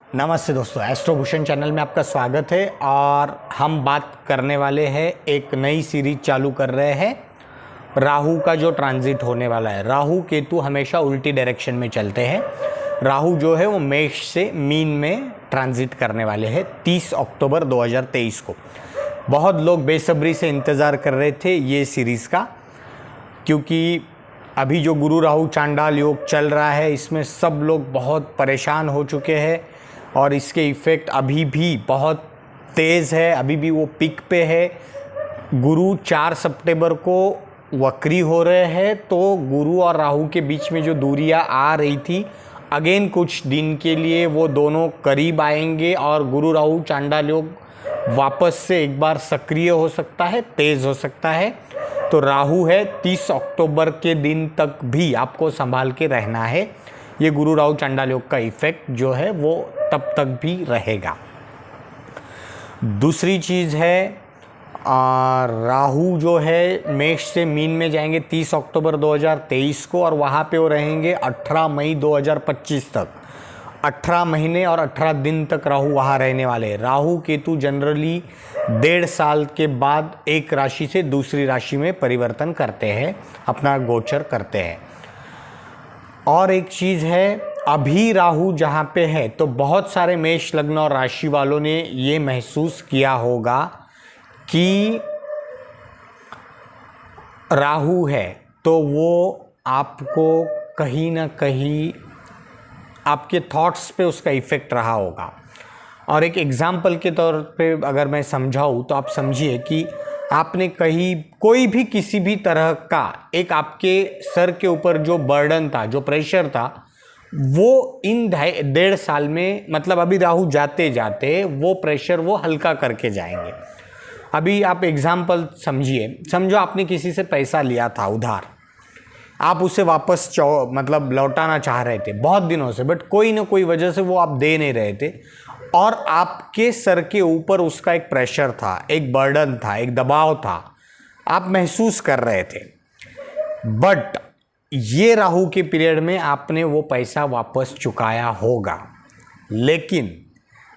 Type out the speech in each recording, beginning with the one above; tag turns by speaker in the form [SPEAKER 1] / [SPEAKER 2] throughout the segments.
[SPEAKER 1] नमस्ते दोस्तों, एस्ट्रोभूषण चैनल में आपका स्वागत है। और हम बात करने वाले हैं, एक नई सीरीज चालू कर रहे हैं राहु का जो ट्रांजिट होने वाला है। राहु केतु हमेशा उल्टी डायरेक्शन में चलते हैं। राहु जो है वो मेष से मीन में ट्रांजिट करने वाले हैं 30 अक्टूबर 2023 को। बहुत लोग बेसब्री से इंतज़ार कर रहे थे ये सीरीज़ का, क्योंकि अभी जो गुरु राहु चांडाल योग चल रहा है इसमें सब लोग बहुत परेशान हो चुके हैं और इसके इफ़ेक्ट अभी भी बहुत तेज़ है, अभी भी वो पिक पे है। गुरु 4 सितंबर को वक्री हो रहे हैं, तो गुरु और राहु के बीच में जो दूरियां आ रही थी अगेन कुछ दिन के लिए वो दोनों करीब आएंगे और गुरु राहु चांडाल योग वापस से एक बार सक्रिय हो सकता है, तेज़ हो सकता है। तो राहु है 30 अक्टूबर के दिन तक भी आपको संभाल के रहना है। ये गुरु राहु चांडाल योग का इफ़ेक्ट जो है वो तब तक भी रहेगा। दूसरी चीज़ है, राहु जो है मेष से मीन में जाएंगे 30 अक्टूबर 2023 को और वहाँ पे वो रहेंगे 18 मई 2025 तक। 18 महीने और 18 दिन तक राहु वहाँ रहने वाले हैं। राहु केतु जनरली 1.5 साल के बाद एक राशि से दूसरी राशि में परिवर्तन करते हैं, अपना गोचर करते हैं। और एक चीज़ है, अभी राहु जहाँ पे है तो बहुत सारे मेष लग्न और राशि वालों ने ये महसूस किया होगा कि राहु है तो वो आपको कहीं ना कहीं आपके थॉट्स पे उसका इफ़ेक्ट रहा होगा। और एक एग्जाम्पल के तौर पे अगर मैं समझाऊँ तो आप समझिए कि आपने कहीं कोई भी किसी भी तरह का एक आपके सर के ऊपर जो बर्डन था, जो प्रेशर था, वो इन 1.5 साल में, मतलब अभी राहु जाते जाते वो प्रेशर वो हल्का करके जाएंगे। अभी आप एग्जाम्पल समझिए, समझो आपने किसी से पैसा लिया था उधार, आप उसे वापस मतलब लौटाना चाह रहे थे बहुत दिनों से, बट कोई ना कोई वजह से वो आप दे नहीं रहे थे और आपके सर के ऊपर उसका एक प्रेशर था, एक बर्डन था, एक दबाव था, आप महसूस कर रहे थे। बट ये राहु के पीरियड में आपने वो पैसा वापस चुकाया होगा, लेकिन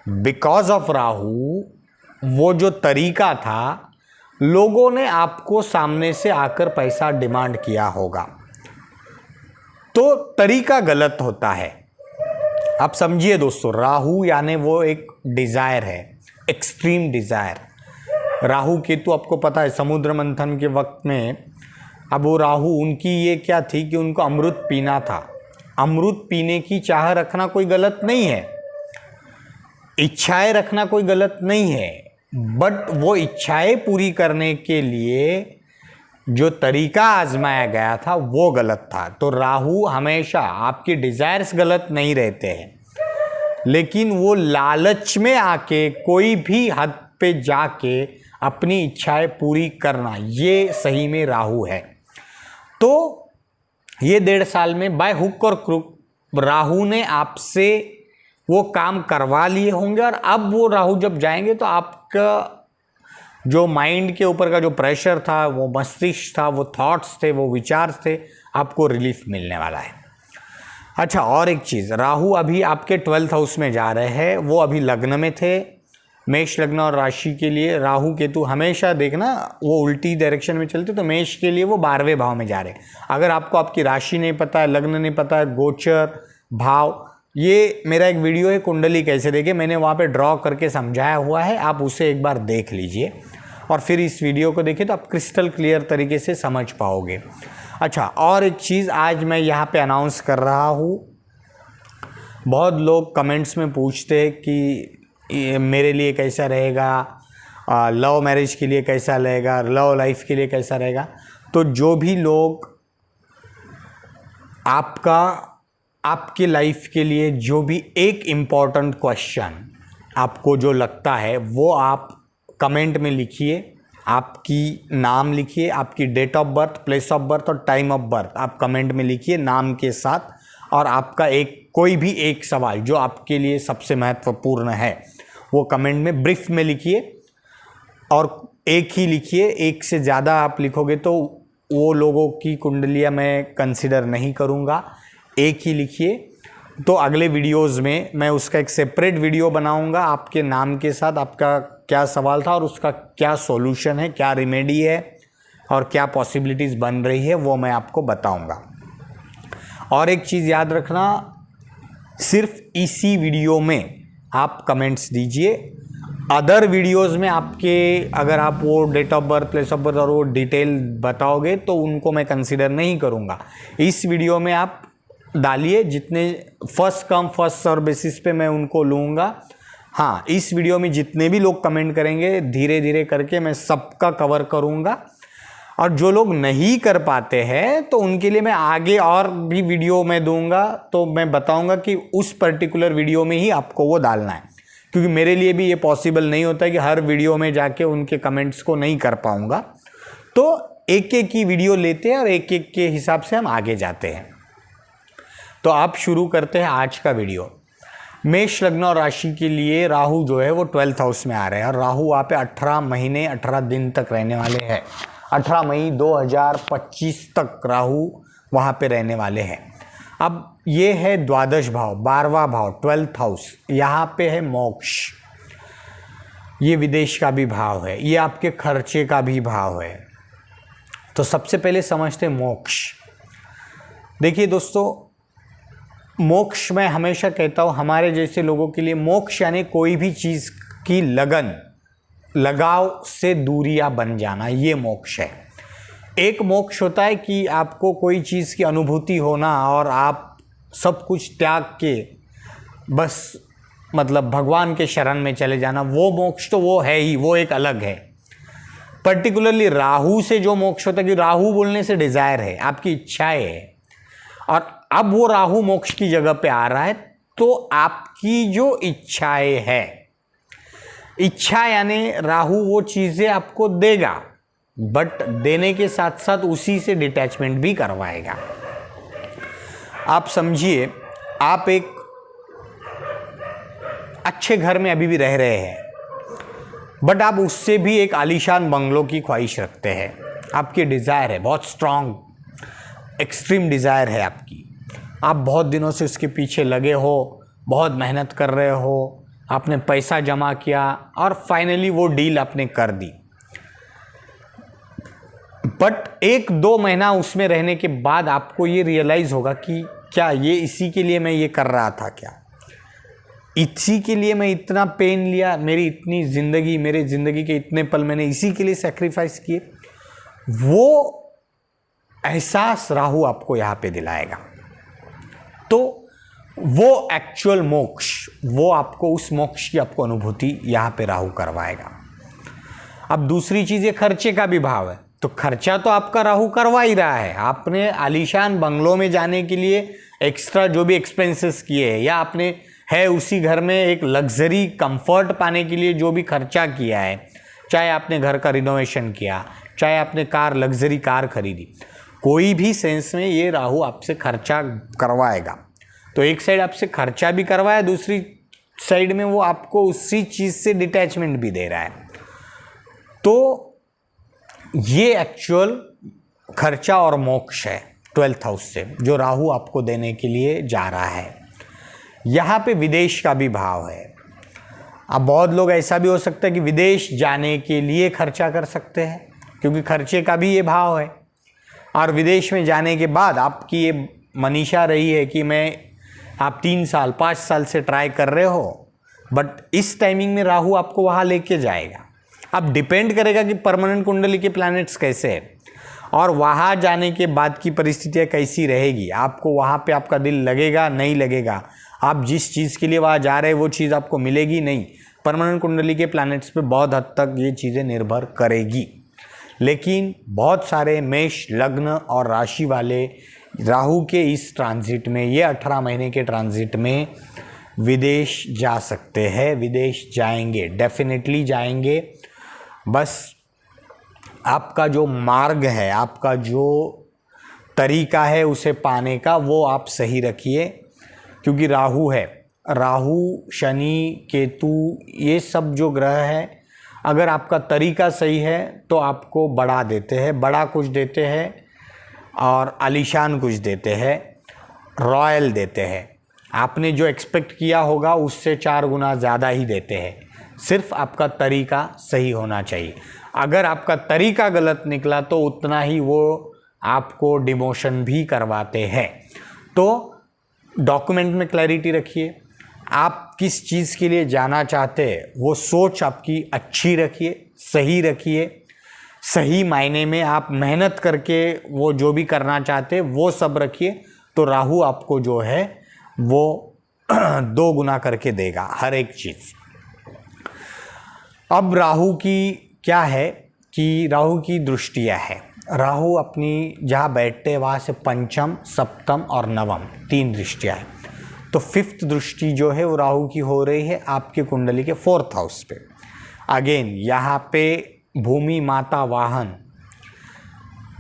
[SPEAKER 1] बिकॉज ऑफ राहु वो जो तरीका था, लोगों ने आपको सामने से आकर पैसा डिमांड किया होगा, तो तरीका गलत होता है। आप समझिए दोस्तों, राहु यानी वो एक डिज़ायर है, एक्सट्रीम डिज़ायर। राहु केतु आपको पता है समुद्र मंथन के वक्त में, अब वो राहु उनकी ये क्या थी कि उनको अमृत पीना था। अमृत पीने की चाह रखना कोई गलत नहीं है, इच्छाएं रखना कोई गलत नहीं है, बट वो इच्छाएं पूरी करने के लिए जो तरीका आजमाया गया था वो गलत था। तो राहु हमेशा, आपकी डिज़ायर्स गलत नहीं रहते हैं, लेकिन वो लालच में आके कोई भी हद पे जाके अपनी इच्छाएं पूरी करना, ये सही में राहु है। तो ये 1.5 साल में बाय हुक और क्रुक राहु ने आपसे वो काम करवा लिए होंगे और अब वो राहु जब जाएंगे तो आपका जो माइंड के ऊपर का जो प्रेशर था, वो मस्तिष्क था, वो थॉट्स थे, वो विचार थे, आपको रिलीफ मिलने वाला है। अच्छा, और एक चीज़, राहु अभी आपके 12th हाउस में जा रहे हैं। वो अभी लग्न में थे, मेष लग्न और राशि के लिए राहु केतु हमेशा देखना वो उल्टी डायरेक्शन में चलते, तो मेष के लिए वो 12वें भाव में जा रहे हैं। अगर आपको आपकी राशि नहीं पता है, लग्न नहीं पता है, गोचर भाव, ये मेरा एक वीडियो है कुंडली कैसे देखे, मैंने वहाँ पे ड्रॉ करके समझाया हुआ है, आप उसे एक बार देख लीजिए और फिर इस वीडियो को देखिए तो आप क्रिस्टल क्लियर तरीके से समझ पाओगे। अच्छा, और एक चीज़ आज मैं यहाँ पे अनाउंस कर रहा हूँ। बहुत लोग कमेंट्स में पूछते हैं कि मेरे लिए कैसा रहेगा, लव मैरिज के लिए कैसा रहेगा, लव लाइफ के लिए कैसा रहेगा। तो जो भी लोग आपके लाइफ के लिए जो भी एक इम्पॉर्टेंट क्वेश्चन आपको जो लगता है वो आप कमेंट में लिखिए, आपकी नाम लिखिए, आपकी date of birth, place of birth और टाइम ऑफ बर्थ आप कमेंट में लिखिए नाम के साथ, और आपका कोई भी एक सवाल जो आपके लिए सबसे महत्वपूर्ण है वो कमेंट में ब्रीफ में लिखिए। और एक ही लिखिए, एक से ज़्यादा आप लिखोगे तो वो लोगों की कुंडलियाँ मैं कंसिडर नहीं करूँगा, एक ही लिखिए। तो अगले वीडियोस में मैं उसका एक सेपरेट वीडियो बनाऊंगा आपके नाम के साथ, आपका क्या सवाल था और उसका क्या सॉल्यूशन है, क्या रेमेडी है और क्या पॉसिबिलिटीज़ बन रही है, वो मैं आपको बताऊंगा। और एक चीज़ याद रखना, सिर्फ इसी वीडियो में आप कमेंट्स दीजिए। अदर वीडियोस में आपके अगर आप वो date of birth, place of birth और वो डिटेल बताओगे तो उनको मैं कंसीडर नहीं करूँगा। इस वीडियो में आप डालिए, जितने first come first serve basis पे मैं उनको लूँगा। हाँ, इस वीडियो में जितने भी लोग कमेंट करेंगे धीरे धीरे करके मैं सबका कवर करूँगा। और जो लोग नहीं कर पाते हैं तो उनके लिए मैं आगे और भी वीडियो में दूंगा, तो मैं बताऊंगा कि उस पर्टिकुलर वीडियो में ही आपको वो डालना है, क्योंकि मेरे लिए भी ये पॉसिबल नहीं होता है कि हर वीडियो में जाके उनके कमेंट्स को नहीं कर पाऊंगा। तो एक एक की वीडियो लेते हैं और एक एक के हिसाब से हम आगे जाते हैं। तो आप शुरू करते हैं आज का वीडियो। मेष लग्न और राशि के लिए राहु जो है वो 12th हाउस में आ रहे हैं और राहु वहाँ पे 18 महीने 18 दिन तक रहने वाले हैं। 18 मई 2025 तक राहु वहाँ पे रहने वाले हैं। अब ये है द्वादश भाव, 12वां भाव, 12th हाउस। यहाँ पे है मोक्ष, ये विदेश का भी भाव है, ये आपके खर्चे का भी भाव है। तो सबसे पहले समझते हैं मोक्ष। देखिए दोस्तों, मोक्ष मैं हमेशा कहता हूँ हमारे जैसे लोगों के लिए मोक्ष यानी कोई भी चीज़ की लगन, लगाव से दूरियां बन जाना, ये मोक्ष है। एक मोक्ष होता है कि आपको कोई चीज़ की अनुभूति होना और आप सब कुछ त्याग के बस मतलब भगवान के शरण में चले जाना, वो मोक्ष तो वो है ही, वो एक अलग है। पर्टिकुलरली राहु से जो मोक्ष होता है, कि राहु बोलने से डिज़ायर है, आपकी इच्छाएं है, और अब वो राहु मोक्ष की जगह पे आ रहा है। तो आपकी जो इच्छाएं है, इच्छा यानी राहु वो चीज़ें आपको देगा, बट देने के साथ साथ उसी से डिटैचमेंट भी करवाएगा। आप समझिए, आप एक अच्छे घर में अभी भी रह रहे हैं, बट आप उससे भी एक आलीशान बंगलों की ख्वाहिश रखते हैं। आपकी डिज़ायर है, बहुत स्ट्रांग एक्सट्रीम डिज़ायर है आपकी। आप बहुत दिनों से उसके पीछे लगे हो, बहुत मेहनत कर रहे हो, आपने पैसा जमा किया और फाइनली वो डील आपने कर दी। बट 1-2 महीना उसमें रहने के बाद आपको ये रियलाइज़ होगा कि क्या ये इसी के लिए मैं ये कर रहा था, क्या इसी के लिए मैं इतना पेन लिया, मेरी इतनी ज़िंदगी, मेरे ज़िंदगी के इतने पल मैंने इसी के लिए सेक्रीफाइस किए। वो एहसास राहु आपको यहाँ पे दिलाएगा। तो वो एक्चुअल मोक्ष, वो आपको उस मोक्ष की आपको अनुभूति यहाँ पे राहु करवाएगा। अब दूसरी चीज़, ये खर्चे का भी भाव है, तो खर्चा तो आपका राहु करवा ही रहा है। आपने आलीशान बंगलों में जाने के लिए एक्स्ट्रा जो भी एक्सपेंसेस किए हैं, या आपने है उसी घर में एक लग्जरी कंफर्ट पाने के लिए जो भी खर्चा किया है, चाहे आपने घर का रिनोवेशन किया, चाहे आपने लग्जरी कार खरीदी, कोई भी सेंस में ये राहु आपसे खर्चा करवाएगा। तो एक साइड आपसे खर्चा भी करवाया, दूसरी साइड में वो आपको उसी चीज़ से डिटैचमेंट भी दे रहा है। तो ये एक्चुअल खर्चा और मोक्ष है 12th हाउस से, जो राहु आपको देने के लिए जा रहा है। यहाँ पे विदेश का भी भाव है। अब बहुत लोग ऐसा भी हो सकता है कि विदेश जाने के लिए खर्चा कर सकते हैं, क्योंकि खर्चे का भी ये भाव है। और विदेश में जाने के बाद आपकी ये मनीषा रही है कि आप 3 साल 5 साल से ट्राई कर रहे हो, बट इस टाइमिंग में राहु आपको वहाँ लेके जाएगा। अब डिपेंड करेगा कि परमानेंट कुंडली के प्लैनेट्स कैसे हैं और वहाँ जाने के बाद की परिस्थितियाँ कैसी रहेगी, आपको वहाँ पे आपका दिल लगेगा नहीं लगेगा, आप जिस चीज़ के लिए वहाँ जा रहे हैं वो चीज़ आपको मिलेगी नहीं। परमानेंट कुंडली के प्लैनेट्स पे बहुत हद तक ये चीज़ें निर्भर करेगी। लेकिन बहुत सारे मेष लग्न और राशि वाले राहु के इस ट्रांजिट में, ये 18 महीने के ट्रांजिट में विदेश जा सकते हैं, विदेश जाएंगे, डेफिनेटली जाएंगे। बस आपका जो मार्ग है, आपका जो तरीका है उसे पाने का, वो आप सही रखिए, क्योंकि राहु है, राहु शनि केतु ये सब जो ग्रह हैं, अगर आपका तरीका सही है तो आपको बढ़ा देते हैं, बड़ा कुछ देते हैं और आलीशान कुछ देते हैं, रॉयल देते हैं। आपने जो एक्सपेक्ट किया होगा उससे 4 गुना ज़्यादा ही देते हैं। सिर्फ आपका तरीका सही होना चाहिए। अगर आपका तरीका गलत निकला तो उतना ही वो आपको डिमोशन भी करवाते हैं। तो डॉक्यूमेंट में क्लैरिटी रखिए, आप किस चीज़ के लिए जाना चाहते हैं वो सोच आपकी अच्छी रखिए, सही रखिए। सही मायने में आप मेहनत करके वो जो भी करना चाहते हैं वो सब रखिए, तो राहु आपको जो है वो 2 गुना करके देगा हर एक चीज़। अब राहु की क्या है कि राहु की दृष्टियाँ है। राहु अपनी जहाँ बैठते हैं वहाँ से पंचम, सप्तम और नवम 3 दृष्टियाँ है। तो 5th दृष्टि जो है वो राहु की हो रही है आपके कुंडली के 4th हाउस पे। अगेन यहाँ पे भूमि, माता, वाहन,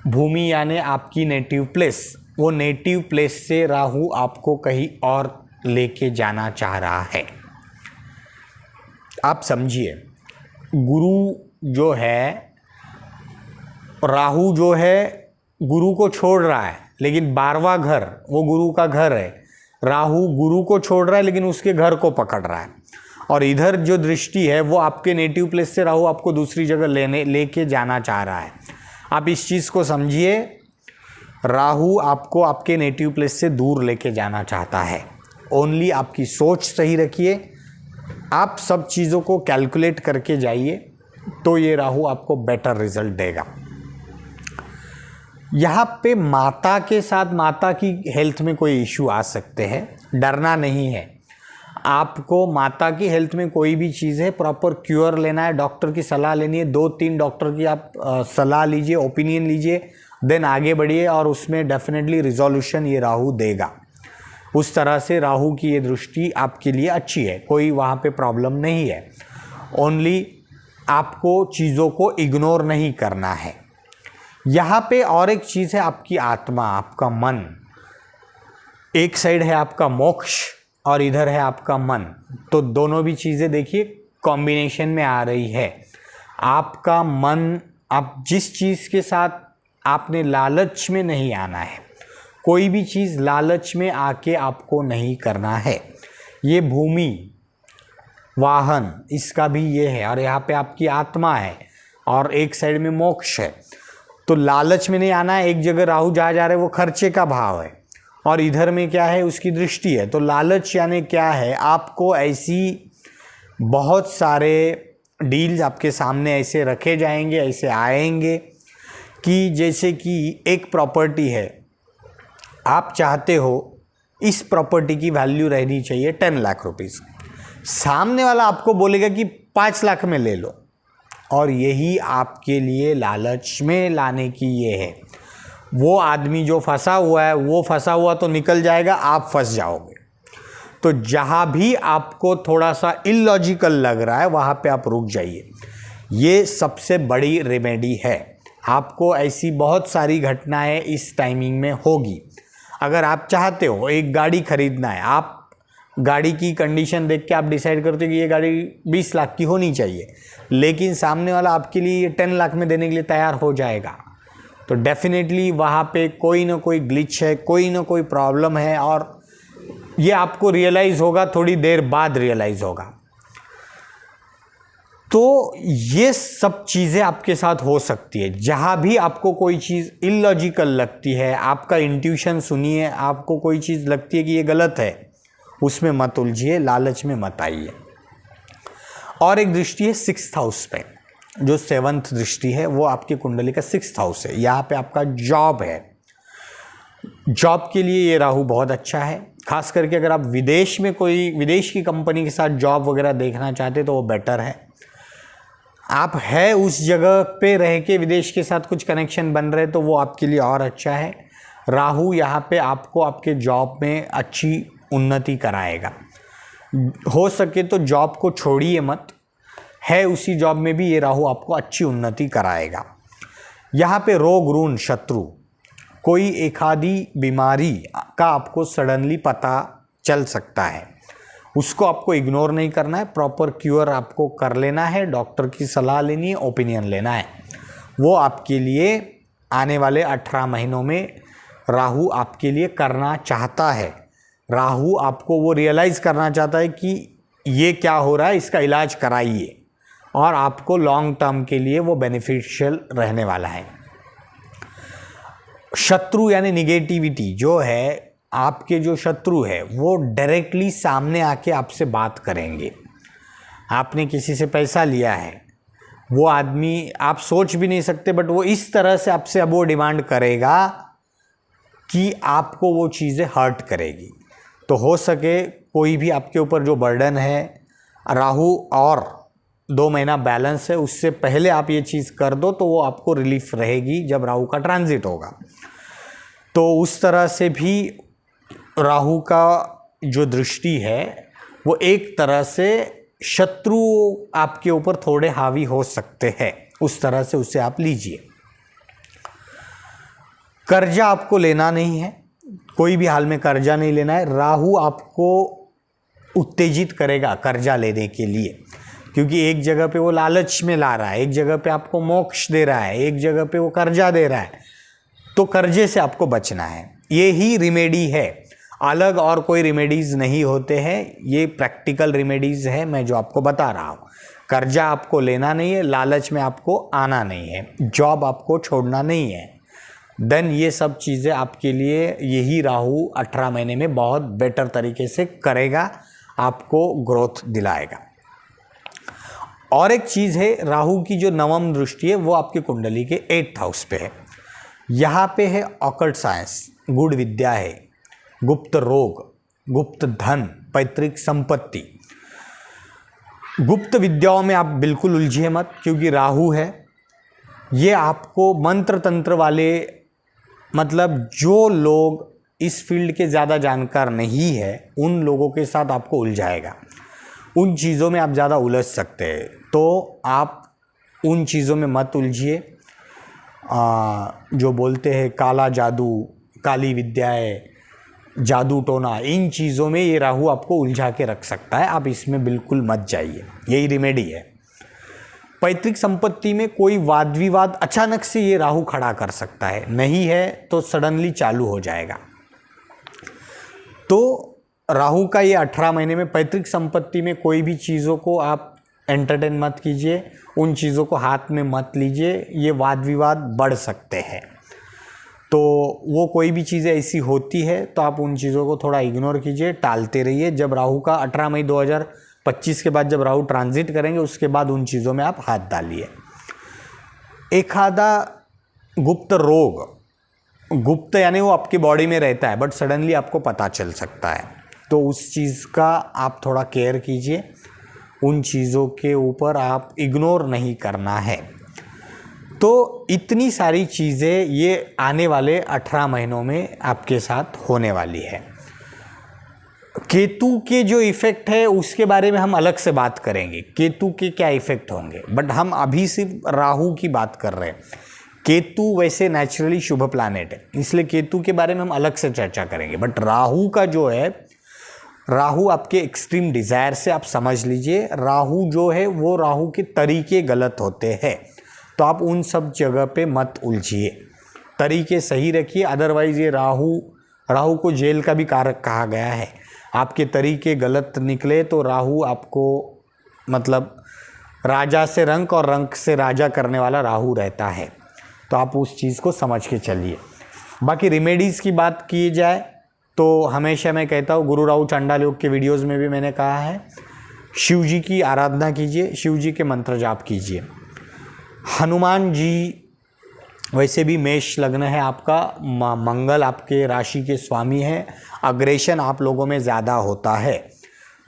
[SPEAKER 1] भूमि यानी आपकी नेटिव प्लेस, वो नेटिव प्लेस से राहु आपको कहीं और लेके जाना चाह रहा है। आप समझिए, गुरु जो है, राहु जो है गुरु को छोड़ रहा है, लेकिन 12वां घर वो गुरु का घर है। राहु गुरु को छोड़ रहा है लेकिन उसके घर को पकड़ रहा है। और इधर जो दृष्टि है वो आपके नेटिव प्लेस से राहु आपको दूसरी जगह लेके जाना चाह रहा है। आप इस चीज़ को समझिए, राहु आपको आपके नेटिव प्लेस से दूर लेके जाना चाहता है। ओनली आपकी सोच सही रखिए, आप सब चीज़ों को कैलकुलेट करके जाइए, तो ये राहु आपको बेटर रिजल्ट देगा। यहाँ पे माता के साथ, माता की हेल्थ में कोई इश्यू आ सकते हैं, डरना नहीं है। आपको माता की हेल्थ में कोई भी चीज़ है प्रॉपर क्योर लेना है, डॉक्टर की सलाह लेनी है। 2-3 डॉक्टर की आप सलाह लीजिए, ओपिनियन लीजिए, देन आगे बढ़िए और उसमें डेफिनेटली रिजोल्यूशन ये राहु देगा। उस तरह से राहु की ये दृष्टि आपके लिए अच्छी है, कोई वहाँ पे प्रॉब्लम नहीं है। ओनली आपको चीज़ों को इग्नोर नहीं करना है। यहाँ पे और एक चीज़ है, आपकी आत्मा, आपका मन। एक साइड है आपका मोक्ष और इधर है आपका मन, तो दोनों भी चीज़ें देखिए कॉम्बिनेशन में आ रही है। आपका मन, आप जिस चीज़ के साथ आपने लालच में नहीं आना है, कोई भी चीज़ लालच में आके आपको नहीं करना है। ये भूमि, वाहन, इसका भी ये है, और यहाँ पे आपकी आत्मा है और एक साइड में मोक्ष है। तो लालच में नहीं आना है। एक जगह राहु जा रहा है वो खर्चे का भाव है, और इधर में क्या है, उसकी दृष्टि है। तो लालच यानी क्या है, आपको ऐसी बहुत सारे डील्स आपके सामने ऐसे रखे जाएंगे, ऐसे आएंगे कि जैसे कि एक प्रॉपर्टी है, आप चाहते हो इस प्रॉपर्टी की वैल्यू रहनी चाहिए 10 लाख रुपीज़, सामने वाला आपको बोलेगा कि 5 लाख में ले लो, और यही आपके लिए लालच में लाने की ये है। वो आदमी जो फंसा हुआ है वो फंसा हुआ तो निकल जाएगा, आप फंस जाओगे। तो जहाँ भी आपको थोड़ा सा इलॉजिकल लग रहा है वहाँ पे आप रुक जाइए। ये सबसे बड़ी रेमेडी है। आपको ऐसी बहुत सारी घटनाएं इस टाइमिंग में होगी। अगर आप चाहते हो एक गाड़ी खरीदना है, आप गाड़ी की कंडीशन देख के आप डिसाइड करते हो कि ये गाड़ी 20 लाख की होनी चाहिए, लेकिन सामने वाला आपके लिए 10 लाख में देने के लिए तैयार हो जाएगा, तो डेफिनेटली वहाँ पे कोई ना कोई ग्लिच है, कोई ना कोई प्रॉब्लम है, और ये आपको रियलाइज़ होगा, थोड़ी देर बाद रियलाइज़ होगा। तो ये सब चीज़ें आपके साथ हो सकती है। जहाँ भी आपको कोई चीज़ इलॉजिकल लगती है, आपका इंट्यूशन सुनिए, आपको कोई चीज़ लगती है कि ये गलत है, उसमें मत उलझिए, लालच में मत आइए। और एक दृष्टि है 6th हाउस पे, जो 7th दृष्टि है वो आपकी कुंडली का 6th हाउस है। यहाँ पे आपका जॉब है। जॉब के लिए ये राहु बहुत अच्छा है, खास करके अगर आप विदेश में कोई विदेश की कंपनी के साथ जॉब वगैरह देखना चाहते तो वो बेटर है। आप है उस जगह पे रह के विदेश के साथ कुछ कनेक्शन बन रहे तो वो आपके लिए और अच्छा है। राहु यहाँ पे आपको आपके जॉब में अच्छी उन्नति कराएगा। हो सके तो जॉब को छोड़िए मत, है उसी जॉब में भी ये राहु आपको अच्छी उन्नति कराएगा। यहाँ पे रोग, ऋण, शत्रु, कोई एक आधी बीमारी का आपको सडनली पता चल सकता है, उसको आपको इग्नोर नहीं करना है, प्रॉपर क्योर आपको कर लेना है, डॉक्टर की सलाह लेनी है, ओपिनियन लेना है। वो आपके लिए आने वाले 18 महीनों में राहु आपके लिए करना चाहता है। राहु आपको वो रियलाइज़ करना चाहता है कि ये क्या हो रहा है, इसका इलाज कराइए, और आपको लॉन्ग टर्म के लिए वो बेनिफिशियल रहने वाला है। शत्रु यानी निगेटिविटी जो है, आपके जो शत्रु है वो डायरेक्टली सामने आके आपसे बात करेंगे। आपने किसी से पैसा लिया है, वो आदमी आप सोच भी नहीं सकते, बट वो इस तरह से आपसे अब वो डिमांड करेगा कि आपको वो चीज़ें हर्ट करेगी। तो हो सके कोई भी आपके ऊपर जो बर्डन है, राहु और 2 महीना बैलेंस है, उससे पहले आप ये चीज़ कर दो तो वो आपको रिलीफ रहेगी जब राहु का ट्रांजिट होगा। तो उस तरह से भी राहु का जो दृष्टि है वो एक तरह से शत्रु आपके ऊपर थोड़े हावी हो सकते हैं, उस तरह से उसे आप लीजिए। कर्जा आपको लेना नहीं है, कोई भी हाल में कर्जा नहीं लेना है। राहु आपको उत्तेजित करेगा कर्जा लेने के लिए, क्योंकि एक जगह पे वो लालच में ला रहा है, एक जगह पे आपको मोक्ष दे रहा है, एक जगह पे वो कर्जा दे रहा है। तो कर्जे से आपको बचना है, ये ही रिमेडी है, अलग और कोई रिमेडीज़ नहीं होते हैं। ये प्रैक्टिकल रिमेडीज़ है मैं जो आपको बता रहा हूँ। कर्जा आपको लेना नहीं है, लालच में आपको आना नहीं है, जॉब आपको छोड़ना नहीं है। देन ये सब चीज़ें आपके लिए यही राहु 18 महीने में बहुत बेटर तरीके से करेगा, आपको ग्रोथ दिलाएगा। और एक चीज़ है, राहु की जो नवम दृष्टि है वो आपकी कुंडली के 8th हाउस पे है। यहाँ पे है ऑकल्ट साइंस, गूढ़ विद्या है, गुप्त रोग, गुप्त धन, पैतृक संपत्ति। गुप्त विद्याओं में आप बिल्कुल उलझिए मत, क्योंकि राहु है, ये आपको मंत्र तंत्र वाले, मतलब जो लोग इस फील्ड के ज़्यादा जानकार नहीं है उन लोगों के साथ आपको उलझाएगा, उन चीज़ों में आप ज़्यादा उलझ सकते हैं। तो आप उन चीज़ों में मत उलझिए। जो बोलते हैं काला जादू, काली विद्याएं, जादू टोना, इन चीज़ों में ये राहु आपको उलझा के रख सकता है, आप इसमें बिल्कुल मत जाइए, यही रेमेडी है। पैतृक संपत्ति में कोई वाद विवाद अचानक से ये राहु खड़ा कर सकता है, नहीं है तो सडनली चालू हो जाएगा। तो राहु का ये 18 महीने में पैतृक संपत्ति में कोई भी चीज़ों को आप एंटरटेन मत कीजिए, उन चीज़ों को हाथ में मत लीजिए, ये वाद विवाद बढ़ सकते हैं। तो वो कोई भी चीज़ें ऐसी होती है तो आप उन चीज़ों को थोड़ा इग्नोर कीजिए, टालते रहिए। जब राहु का 18 मई 2025 के बाद जब राहु ट्रांजिट करेंगे उसके बाद उन चीज़ों में आप हाथ डालिए। एखादा गुप्त रोग, गुप्त यानी वो आपकी बॉडी में रहता है बट सडनली आपको पता चल सकता है, तो उस चीज़ का आप थोड़ा केयर कीजिए, उन चीज़ों के ऊपर आप इग्नोर नहीं करना है। तो इतनी सारी चीज़ें ये आने वाले 18 महीनों में आपके साथ होने वाली है। केतु के जो इफ़ेक्ट है उसके बारे में हम अलग से बात करेंगे, केतु के क्या इफ़ेक्ट होंगे, बट हम अभी सिर्फ राहु की बात कर रहे हैं। केतु वैसे नेचुरली शुभ प्लैनेट है, इसलिए केतु के बारे में हम अलग से चर्चा करेंगे। बट राहु का जो है, राहु आपके एक्सट्रीम डिज़ायर से आप समझ लीजिए, राहु जो है वो राहु के तरीके गलत होते हैं, तो आप उन सब जगह पे मत उलझिए, तरीके सही रखिए। अदरवाइज़ ये राहु को जेल का भी कारक कहा गया है। आपके तरीके गलत निकले तो राहु आपको मतलब राजा से रंक और रंक से राजा करने वाला राहु रहता है, तो आप उस चीज़ को समझ के चलिए। बाकी रेमेडीज़ की बात की जाए तो हमेशा मैं कहता हूँ, गुरु राहु चांडाल योग के वीडियोज़ में भी मैंने कहा है, शिव जी की आराधना कीजिए, शिव जी के मंत्र जाप कीजिए। हनुमान जी, वैसे भी मेष लग्न है आपका, मंगल आपके राशि के स्वामी हैं, अग्रेशन आप लोगों में ज़्यादा होता है,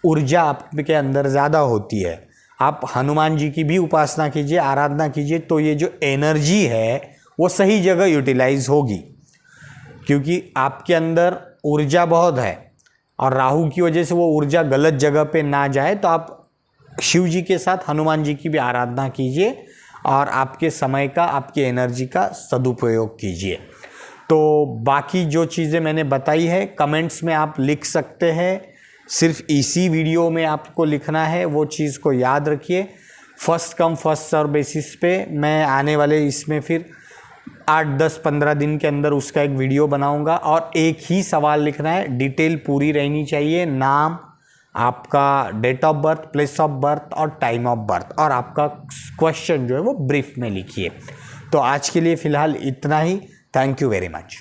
[SPEAKER 1] ऊर्जा आपके अंदर ज़्यादा होती है। आप हनुमान जी की भी उपासना कीजिए, आराधना कीजिए, तो ये जो एनर्जी है वो सही जगह यूटिलाइज होगी, क्योंकि आपके अंदर ऊर्जा बहुत है और राहु की वजह से वो ऊर्जा गलत जगह पे ना जाए। तो आप शिव जी के साथ हनुमान जी की भी आराधना कीजिए और आपके समय का, आपकी एनर्जी का सदुपयोग कीजिए। तो बाकी जो चीज़ें मैंने बताई है कमेंट्स में आप लिख सकते हैं, सिर्फ इसी वीडियो में आपको लिखना है, वो चीज़ को याद रखिए। First come first serve basis पे मैं आने वाले इसमें फिर 8-10-15 दिन के अंदर उसका एक वीडियो बनाऊंगा। और एक ही सवाल लिखना है, डिटेल पूरी रहनी चाहिए, नाम, आपका date of birth, place of birth और टाइम ऑफ बर्थ, और आपका क्वेश्चन जो है वो ब्रीफ में लिखिए। तो आज के लिए फ़िलहाल इतना ही। Thank you very much.